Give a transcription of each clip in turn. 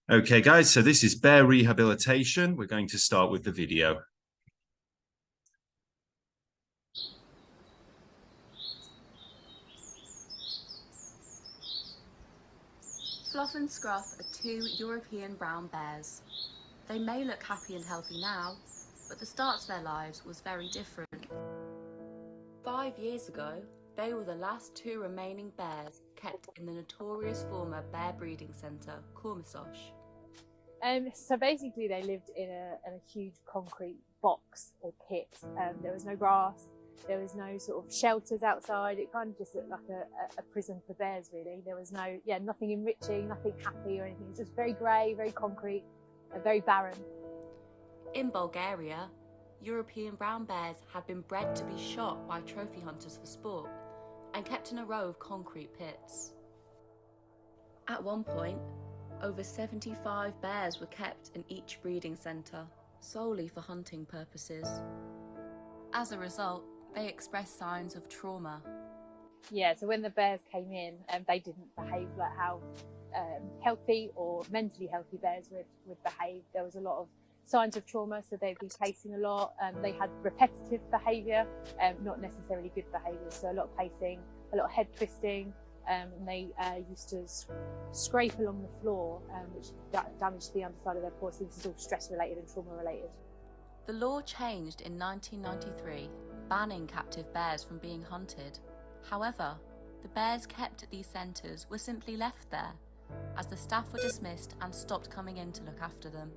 Okay, guys, so this is bear rehabilitation. We're going to start with the video. Fluff and Scruff are two European brown bears. They may look happy and healthy now, but the start to their lives was very different. 5 years ago, they were the last two remaining bears kept in the notorious former bear breeding centre, Cormisosh. So basically they lived in a huge concrete box or pit. There was no grass, there was no sort of shelters outside. It kind of just looked like a prison for bears, really. There was nothing enriching, nothing happy or anything. It was just very grey, very concrete, and very barren. In Bulgaria, European brown bears had been bred to be shot by trophy hunters for sport and kept in a row of concrete pits. At one point, over 75 bears were kept in each breeding centre, solely for hunting purposes. As a result, they expressed signs of trauma. Yeah, so when the bears came in, they didn't behave like how healthy or mentally healthy bears would behave. There was a lot of signs of trauma, so they'd be pacing a lot. They had repetitive behaviour, not necessarily good behaviour, so a lot of pacing, a lot of head twisting, and they used to scrape along the floor, which damaged the underside of their paws. So this is all stress related and trauma related. The law changed in 1993, banning captive bears from being hunted. However, the bears kept at these centres were simply left there, as the staff were dismissed and stopped coming in to look after them.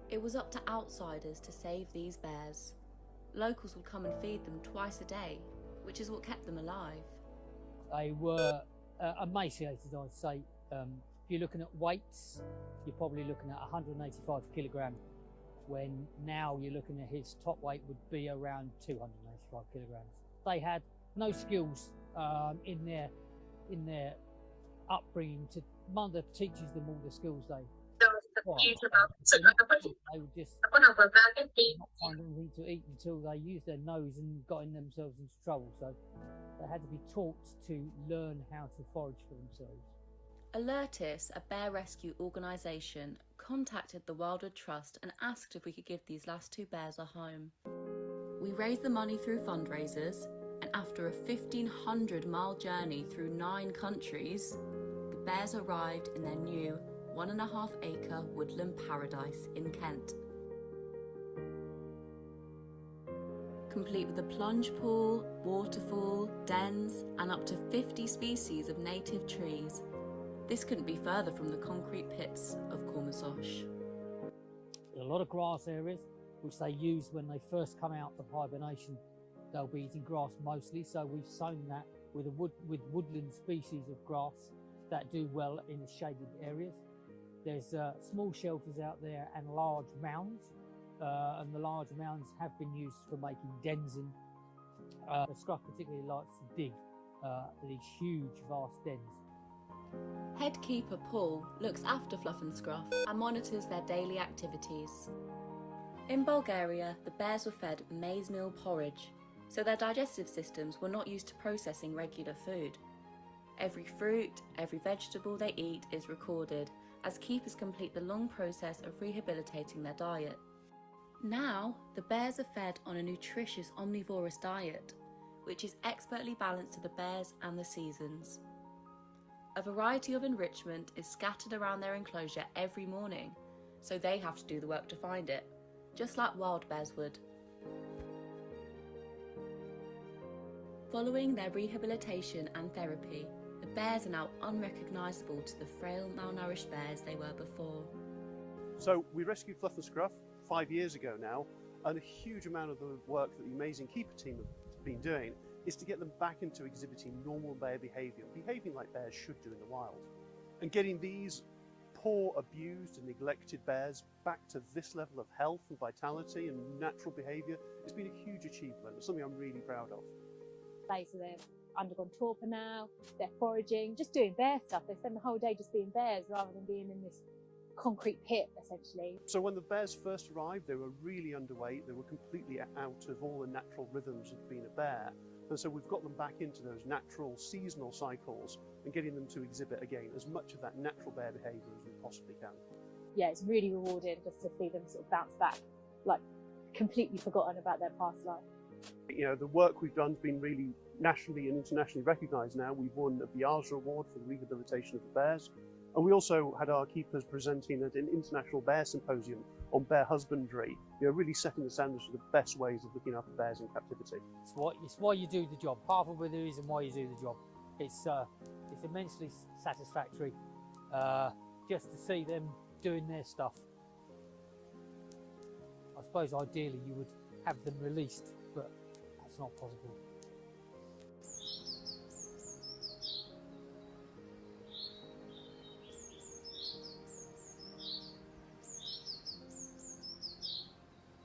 It was up to outsiders to save these bears. Locals would come and feed them twice a day, which is what kept them alive. They were emaciated, I'd say. If you're looking at weights, you're probably looking at 185 kilogram, when now you're looking at his top weight would be around 285 kilograms. They had no skills in their upbringing. Mother teaches them all the skills they would just not find anything to eat until they used their nose and got in themselves into trouble. So they had to be taught to learn how to forage for themselves. Alertis, a bear rescue organisation, contacted the Wildwood Trust and asked if we could give these last two bears a home. We raised the money through fundraisers, and after a 1,500-mile journey through 9 countries, the bears arrived in their new 1.5-acre woodland paradise in Kent. Complete with a plunge pool, waterfall, dens, and up to 50 species of native trees. This couldn't be further from the concrete pits of Cormisosh. There's a lot of grass areas which they use when they first come out of hibernation. They'll be eating grass mostly, so we've sown that with woodland species of grass that do well in the shaded areas. There's small shelters out there and large mounds, and the large mounds have been used for making dens in. The Scruff particularly likes to dig these huge, vast dens. Head keeper Paul looks after Fluff and Scruff and monitors their daily activities. In Bulgaria, the bears were fed maize meal porridge, so their digestive systems were not used to processing regular food. Every fruit, every vegetable they eat is recorded, as keepers complete the long process of rehabilitating their diet. Now, the bears are fed on a nutritious omnivorous diet, which is expertly balanced to the bears and the seasons. A variety of enrichment is scattered around their enclosure every morning, so they have to do the work to find it, just like wild bears would. Following their rehabilitation and therapy, the bears are now unrecognisable to the frail, malnourished bears they were before. So we rescued Fluff and Scruff 5 years ago now, and a huge amount of the work that the amazing keeper team have been doing is to get them back into exhibiting normal bear behaviour, behaving like bears should do in the wild. And getting these poor, abused and neglected bears back to this level of health and vitality and natural behaviour has been a huge achievement. It's something I'm really proud of. So they've undergone torpor now, they're foraging, just doing bear stuff. They spend the whole day just being bears rather than being in this concrete pit, essentially. So when the bears first arrived, they were really underweight. They were completely out of all the natural rhythms of being a bear. And so we've got them back into those natural seasonal cycles and getting them to exhibit again as much of that natural bear behaviour as we possibly can. yeah, it's really rewarding just to see them sort of bounce back, like completely forgotten about their past life. You know, the work we've done has been really nationally and internationally recognised now. We've won the Biafra Award for the rehabilitation of the bears. And we also had our keepers presenting at an international bear symposium on bear husbandry, you know, really setting the standards for the best ways of looking after bears in captivity. It's why you do the job. Half of the reason why you do the job. It's immensely satisfactory just to see them doing their stuff. I suppose ideally you would have them released, but that's not possible.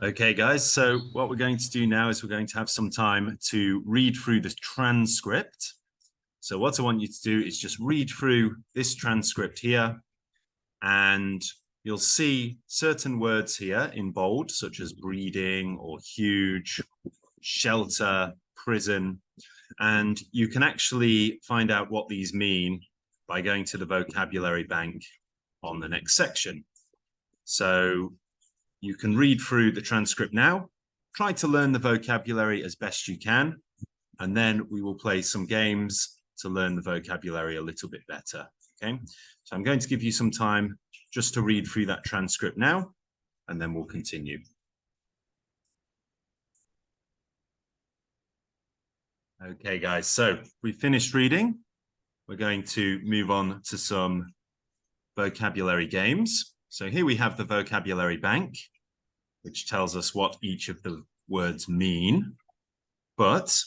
Okay, guys, so what we're going to do now is we're going to have some time to read through the transcript. So what I want you to do is just read through this transcript here, and you'll see certain words here in bold, such as breeding or huge, shelter, prison, and you can actually find out what these mean by going to the vocabulary bank on the next section. So you can read through the transcript now, try to learn the vocabulary as best you can, and then we will play some games to learn the vocabulary a little bit better, okay? So I'm going to give you some time just to read through that transcript now, and then we'll continue. Okay, guys, so we finished reading. We're going to move on to some vocabulary games. So here we have the vocabulary bank, which tells us what each of the words mean. But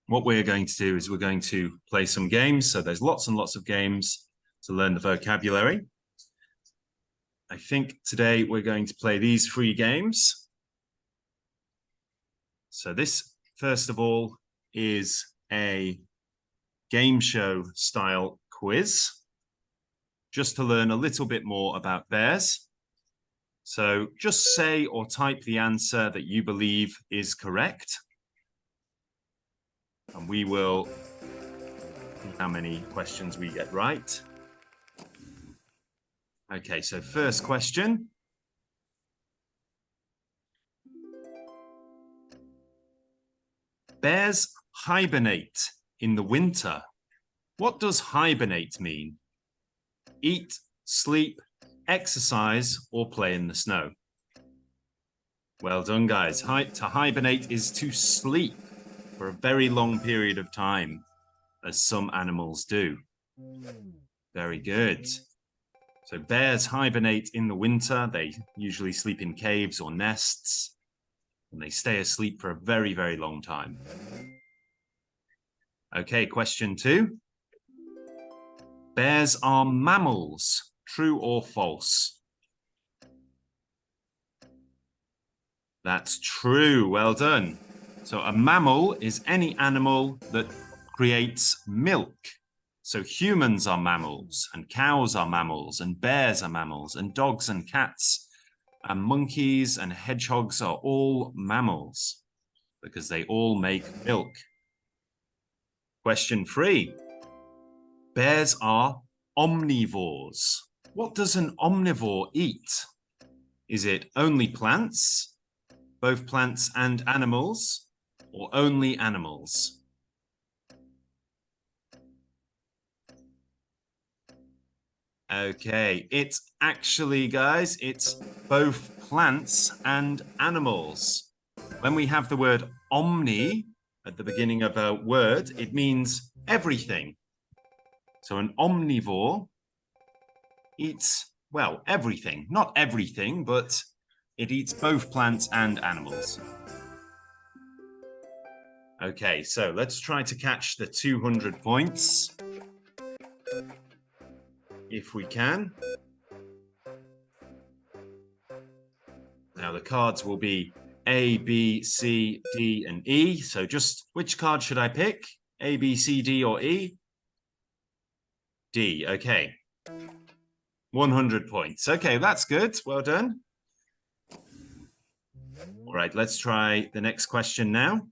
what we're going to do is we're going to play some games. So there's lots and lots of games to learn the vocabulary. I think today we're going to play these 3 games. So this, first of all, is a game show style quiz, just to learn a little bit more about bears. So just say or type the answer that you believe is correct. And we will see how many questions we get right. Okay, so first question. Bears hibernate in the winter. What does hibernate mean? Eat, sleep, exercise, or play in the snow? Well done, guys. To hibernate is to sleep for a very long period of time, as some animals do. Very good. So bears hibernate in the winter. They usually sleep in caves or nests, and they stay asleep for a very, very long time. Okay, question 2. Bears are mammals. True or false? That's true. Well done. So a mammal is any animal that creates milk. So humans are mammals, and cows are mammals, and bears are mammals, and dogs and cats and monkeys and hedgehogs are all mammals because they all make milk. Question 3. Bears are omnivores. What does an omnivore eat? Is it only plants, both plants and animals, or only animals? Okay, it's actually, guys, it's both plants and animals. When we have the word omni at the beginning of a word, it means everything. So an omnivore eats, well, everything. Not everything, but it eats both plants and animals. Okay, so let's try to catch the 200 points. If we can. Now the cards will be A, B, C, D, and E. So just which card should I pick? A, B, C, D, or E? D, okay. 100 points. Okay, that's good. Well done. All right, let's try the next question now.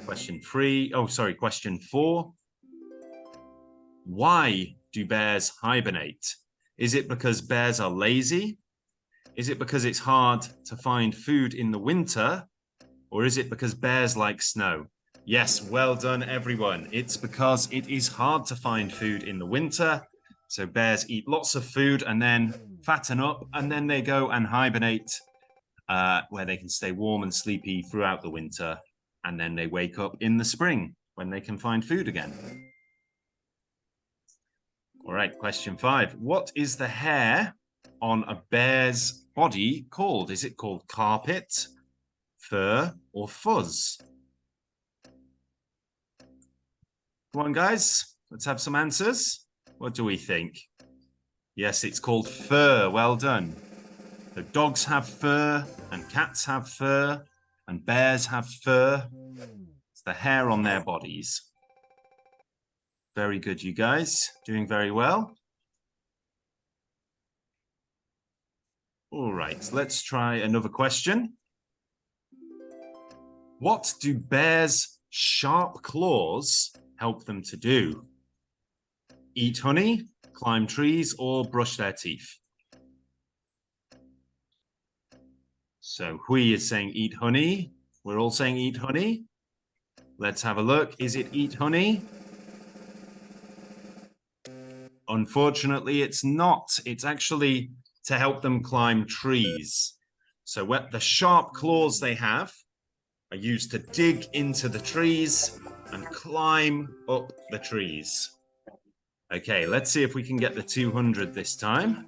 Question 4. Why do bears hibernate? Is it because bears are lazy? Is it because it's hard to find food in the winter? Or is it because bears like snow? Yes, well done, everyone. It's because it is hard to find food in the winter. So bears eat lots of food and then fatten up, and then they go and hibernate where they can stay warm and sleepy throughout the winter. And then they wake up in the spring when they can find food again. All right, question 5. What is the hair on a bear's body called? Is it called carpet, fur, or fuzz? Come on, guys, let's have some answers. What do we think? Yes, it's called fur. Well done. So dogs have fur, and cats have fur, and bears have fur. It's the hair on their bodies. Very good, you guys. Doing very well. All right, let's try another question. What do bears' sharp claws help them to do? Eat honey, climb trees, or brush their teeth? So Hui is saying eat honey. We're all saying eat honey. Let's have a look. Is it eat honey? Unfortunately, it's not. It's actually to help them climb trees. So what the sharp claws they have are used to dig into the trees and climb up the trees. Okay, let's see if we can get the 200 this time.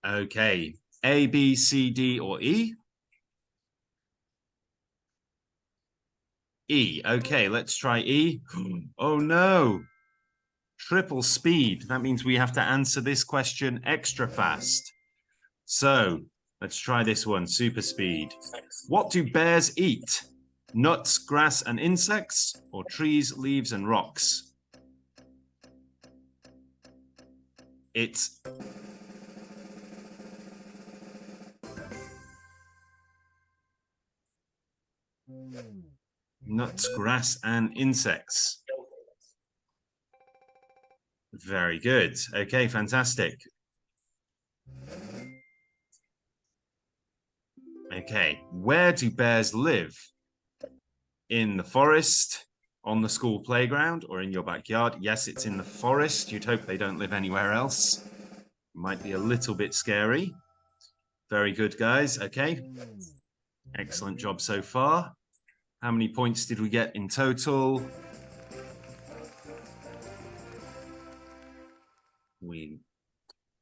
Okay, A, B, C, D, or E? E. Okay, let's try E. Oh no, triple speed. That means we have to answer this question extra fast. So let's try this one, super speed. What do bears eat? Nuts, grass, and insects, or trees, leaves, and rocks? It's nuts, grass, and insects. Very good. Okay, fantastic. Okay, where do bears live? In the forest, on the school playground, or in your backyard? Yes, it's in the forest. You'd hope they don't live anywhere else. Might be a little bit scary. Very good, guys. Okay. Excellent job so far. How many points did we get in total?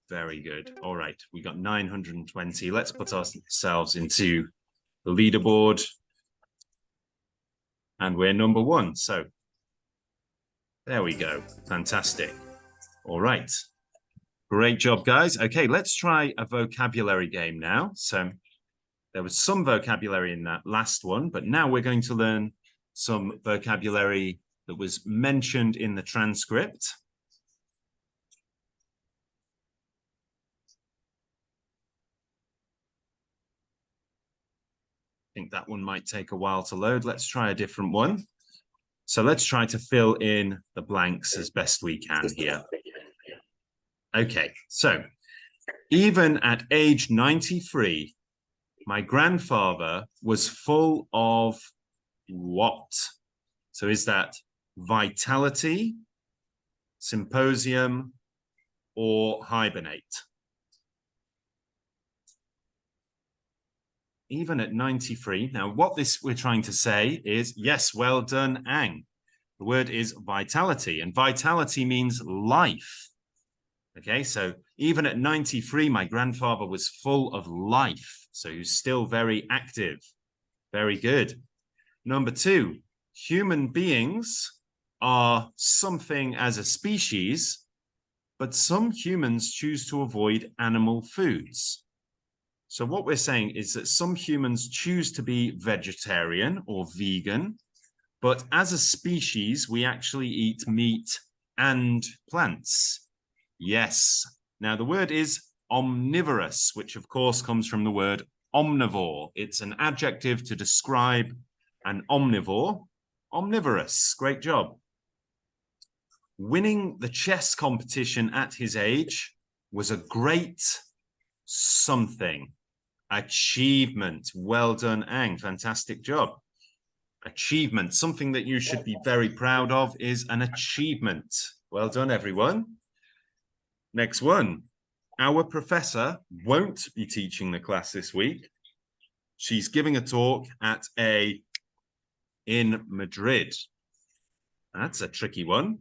Very good. All right, we got 920. Let's put ourselves into the leaderboard. And we're number 1. So there we go. Fantastic. All right. Great job, guys. Okay, let's try a vocabulary game now. So there was some vocabulary in that last one, but now we're going to learn some vocabulary that was mentioned in the transcript. I think that one might take a while to load. Let's try a different one. So let's try to fill in the blanks as best we can here. Okay, so even at age 93, my grandfather was full of what? So is that vitality, symposium, or hibernate? Even at 93. Now, what we're trying to say is, yes, well done, Ang. The word is vitality, and vitality means life. Okay, so even at 93, my grandfather was full of life. So he's still very active. Very good. Number 2, human beings are something as a species, but some humans choose to avoid animal foods. So what we're saying is that some humans choose to be vegetarian or vegan, but as a species, we actually eat meat and plants. Yes. Now, the word is omnivorous, which of course comes from the word omnivore. It's an adjective to describe an omnivore. Omnivorous. Great job. Winning the chess competition at his age was a great something. Achievement. Well done, Ang. Fantastic job. Achievement. Something that you should be very proud of is an achievement. Well done, everyone. Next one. Our professor won't be teaching the class this week. She's giving a talk in Madrid. That's a tricky one.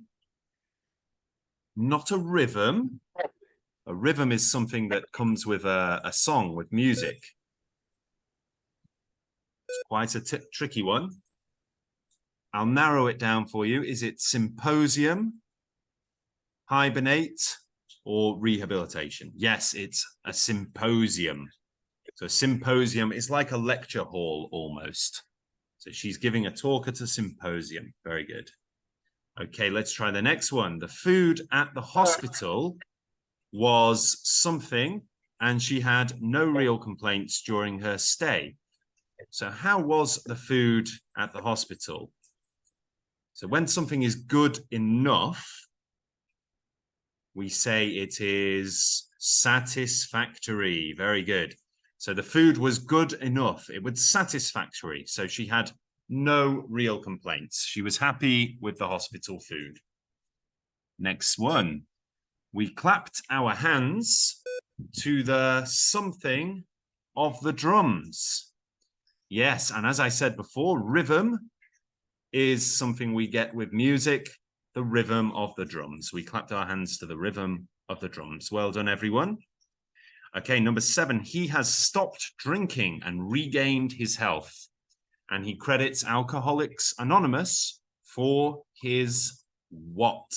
Not a rhythm. A rhythm is something that comes with a song, with music. It's quite a tricky one. I'll narrow it down for you. Is it symposium, hibernate, or rehabilitation? Yes, it's a symposium. So symposium is like a lecture hall almost. So she's giving a talk at a symposium. Very good. Okay, let's try the next one. The food at the hospital was something, and she had no real complaints during her stay. So how was the food at the hospital? So when something is good enough, we say it is satisfactory. Very good. So the food was good enough. It was satisfactory. So she had no real complaints. She was happy with the hospital food. Next one. We clapped our hands to the something of the drums. Yes, and as I said before, rhythm is something we get with music, the rhythm of the drums. We clapped our hands to the rhythm of the drums. Well done, everyone. Okay, number 7, he has stopped drinking and regained his health. And he credits Alcoholics Anonymous for his what?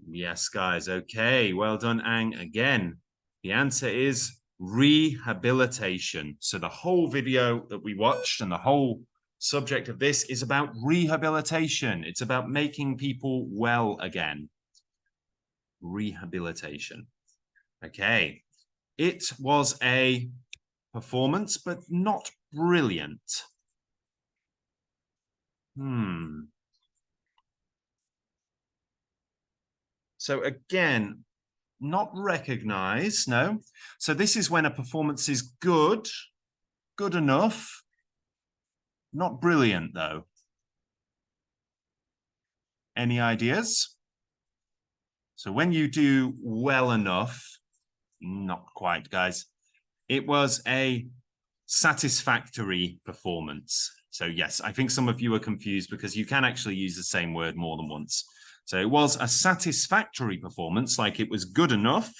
Yes, guys. Okay, well done, Ang. Again, the answer is rehabilitation. So the whole video that we watched and the whole subject of this is about rehabilitation. It's about making people well again. Rehabilitation. Okay. It was a performance, but not brilliant. So again, not recognized, no. So this is when a performance is good, good enough, not brilliant though. Any ideas? So when you do well enough, not quite, guys. It was a satisfactory performance. So yes, I think some of you are confused because you can actually use the same word more than once. So it was a satisfactory performance, like it was good enough,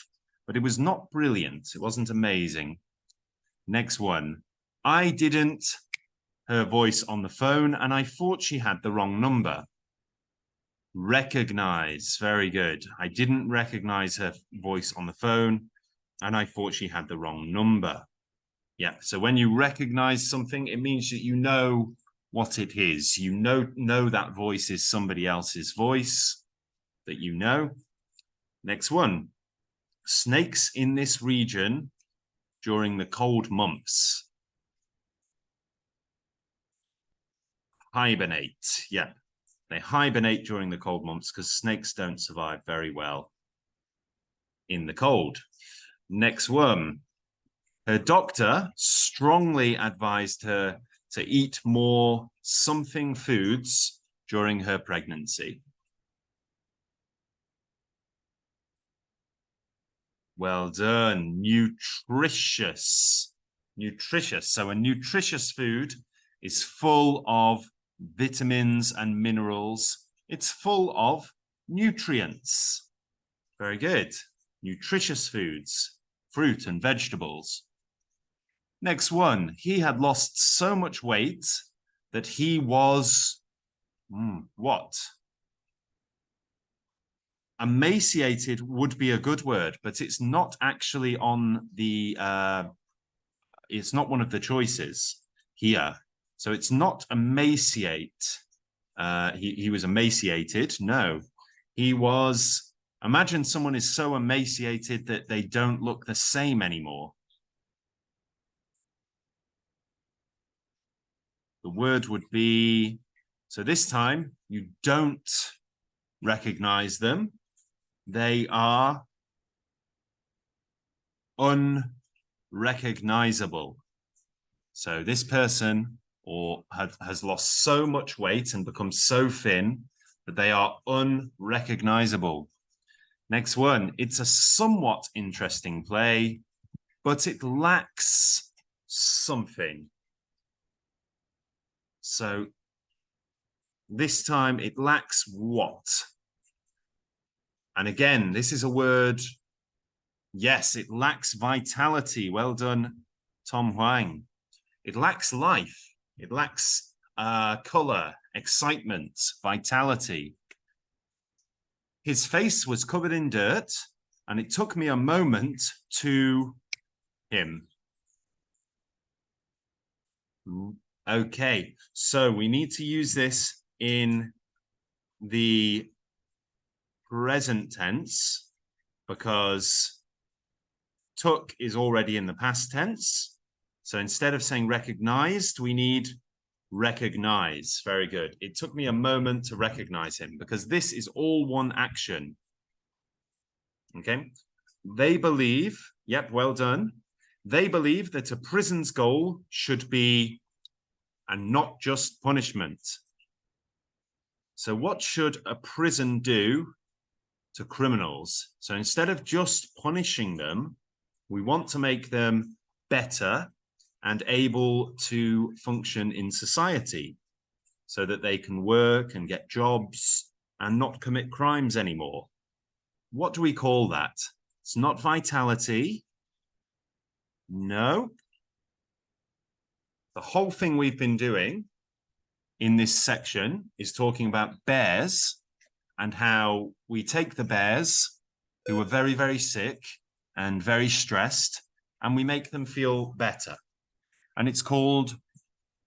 but it was not brilliant. It wasn't amazing. Next one. I didn't her voice on the phone, and I thought she had the wrong number. Recognize. Very good. I didn't recognize her voice on the phone, and I thought she had the wrong number. Yeah, so when you recognize something, it means that you know what it is. You know that voice is somebody else's voice that you know. Next one. Snakes in this region during the cold months. Hibernate. Yeah, they hibernate during the cold months because snakes don't survive very well in the cold. Next one. Her doctor strongly advised her to eat more something foods during her pregnancy. Well done. Nutritious. Nutritious. So a nutritious food is full of vitamins and minerals. It's full of nutrients. Very good. Nutritious foods, fruit and vegetables. Next one. He had lost so much weight that he was, what? Emaciated would be a good word, but it's not actually on the, it's not one of the choices here. So it's not emaciate. He was emaciated. No, he was, imagine someone is so emaciated that they don't look the same anymore. the word would be, so this time you don't recognize them. They are unrecognizable. So this person has lost so much weight and become so thin that they are unrecognizable. Next one, it's a somewhat interesting play, but it lacks something. So this time it lacks what? And again, this is a word, yes, it lacks vitality. Well done, Tom Huang. It lacks life. It lacks color, excitement, vitality. His face was covered in dirt, and it took me a moment to him. Okay, so we need to use this in the present tense because took is already in the past tense. So instead of saying recognized, we need recognize. Very good. It took me a moment to recognize him because this is all one action. Okay. They believe, yep, well done. They believe that a prison's goal should be and not just punishment. So what should a prison do to criminals? So instead of just punishing them, we want to make them better and able to function in society so that they can work and get jobs and not commit crimes anymore. What do we call that? It's not vitality. No. The whole thing we've been doing in this section is talking about bears and how we take the bears who are very, very sick and very stressed and we make them feel better. And it's called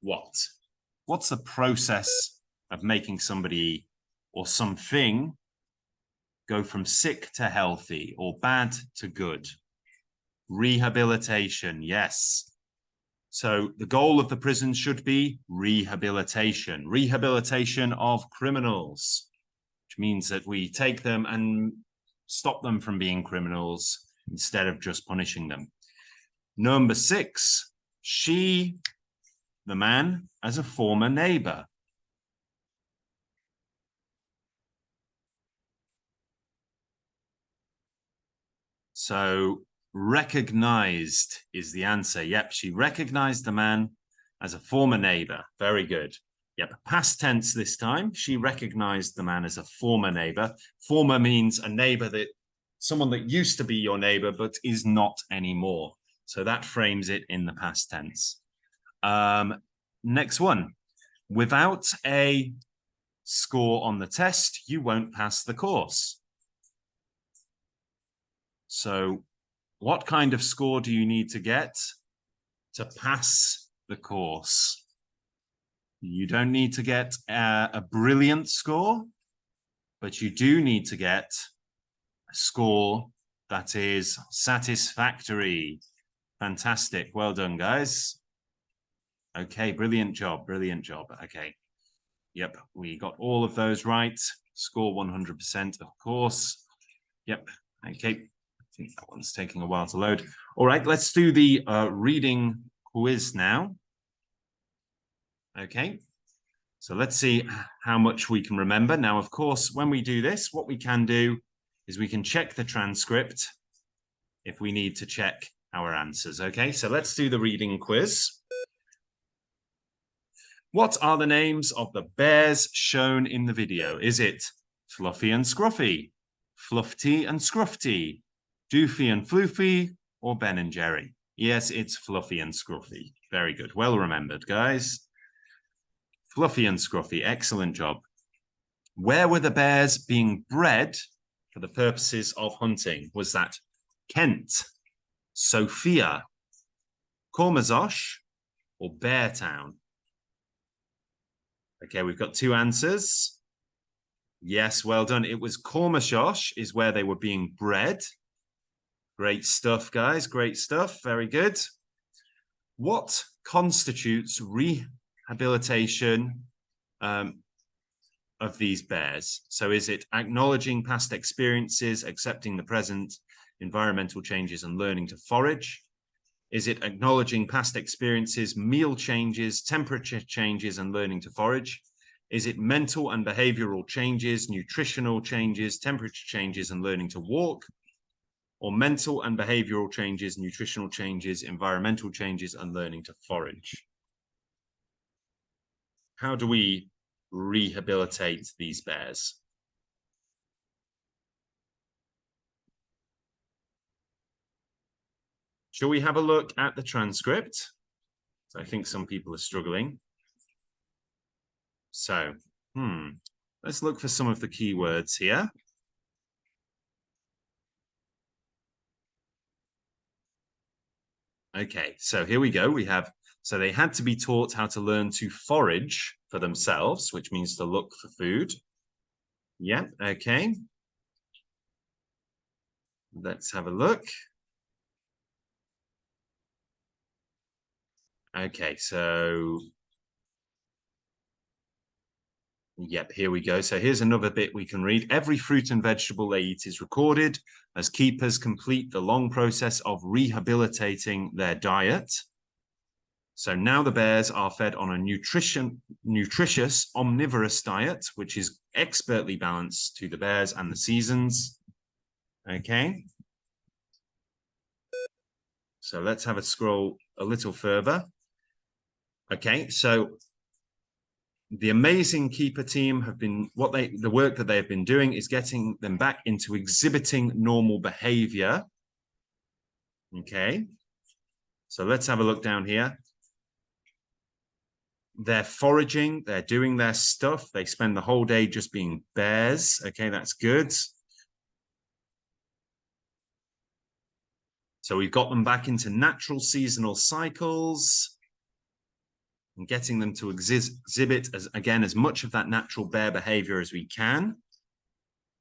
what? What's the process of making somebody or something go from sick to healthy or bad to good? Rehabilitation, yes. So the goal of the prison should be rehabilitation, rehabilitation of criminals, which means that we take them and stop them from being criminals instead of just punishing them. Number 6, she, the man, as a former neighbor. So recognized is the answer. Yep, she recognized the man as a former neighbor. Very good. Yep, past tense this time. She recognized the man as a former neighbor. Former means a neighbor that someone that used to be your neighbor but is not anymore. So that frames it in the past tense. Next one. Without a score on the test, you won't pass the course. So what kind of score do you need to get to pass the course? You don't need to get a brilliant score, but you do need to get a score that is satisfactory. Fantastic. Well done, guys. Okay, brilliant job. Brilliant job. Okay. Yep, we got all of those right. Score 100%, of course. Yep. Okay. I think that one's taking a while to load. All right, let's do the reading quiz now. Okay. So let's see how much we can remember. Now, of course, when we do this, what we can do is we can check the transcript if we need to check our answers. Okay, so let's do the reading quiz. What are the names of the bears shown in the video? Is it Fluffy and Scruffy, Fluffy and Scruffy, Doofy and Floofy, or Ben and Jerry? Yes, it's Fluffy and Scruffy. Very good. Well remembered, guys. Fluffy and Scruffy. Excellent job. Where were the bears being bred for the purposes of hunting? Was that Kent, Sophia, Kormazosh, or Beartown? Okay, we've got 2 answers. Yes, well done. It was Kormazosh is where they were being bred. Great stuff, guys. Great stuff. Very good. What constitutes rehabilitation of these bears? So is it acknowledging past experiences, accepting the present, environmental changes and learning to forage? Is it acknowledging past experiences, meal changes, temperature changes and learning to forage? Is it mental and behavioral changes, nutritional changes, temperature changes and learning to walk? Or mental and behavioral changes, nutritional changes, environmental changes and learning to forage? How do we rehabilitate these bears? Shall we have a look at the transcript? I think some people are struggling. So, let's look for some of the key words here. Okay, so here we go. We have, so they had to be taught how to learn to forage for themselves, which means to look for food. Yeah, okay. Let's have a look. Okay, so yep, here we go. So here's another bit we can read. Every fruit and vegetable they eat is recorded as keepers complete the long process of rehabilitating their diet. So now the bears are fed on a nutritious, omnivorous diet, which is expertly balanced to the bears and the seasons. Okay. So let's have a scroll a little further. Okay, so the amazing keeper team have been, the work that they have been doing is getting them back into exhibiting normal behavior. Okay, so let's have a look down here. They're foraging, they're doing their stuff. They spend the whole day just being bears. Okay, that's good. So we've got them back into natural seasonal cycles and getting them to exhibit, as much of that natural bear behavior as we can.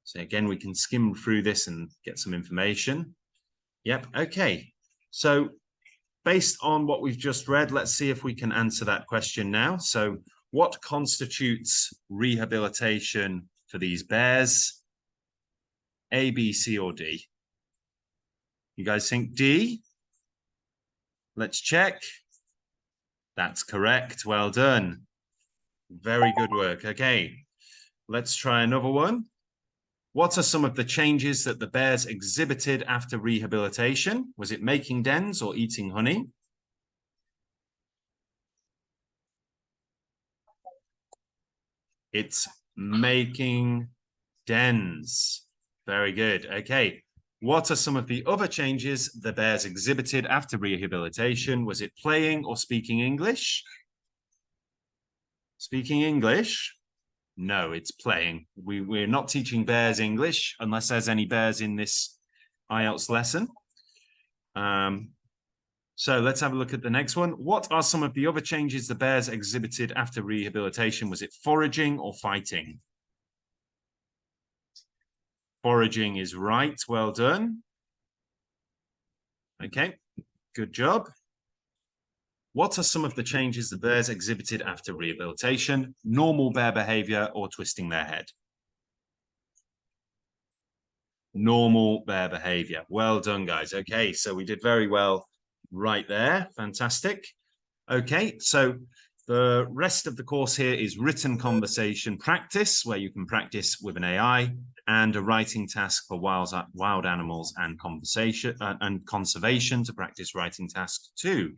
So again, we can skim through this and get some information. Yep, okay. So based on what we've just read, let's see if we can answer that question now. So what constitutes rehabilitation for these bears? A, B, C, or D? You guys think D? Let's check. That's correct. Well done. Very good work. Okay, let's try another one. What are some of the changes that the bears exhibited after rehabilitation? Was it making dens or eating honey? It's making dens. Very good. Okay. What are some of the other changes the bears exhibited after rehabilitation? Was it playing or speaking English? Speaking English? No, it's playing. We're not teaching bears English unless there's any bears in this IELTS lesson. So let's have a look at the next one. What are some of the other changes the bears exhibited after rehabilitation? Was it foraging or fighting? Foraging is right. Well done. Okay, good job. What are some of the changes the bears exhibited after rehabilitation? Normal bear behavior or twisting their head? Normal bear behavior. Well done, guys. Okay, so we did very well right there. Fantastic. Okay, so the rest of the course here is written conversation practice, where you can practice with an AI, and a writing task for wild animals and conversation and conservation to practice writing task 2.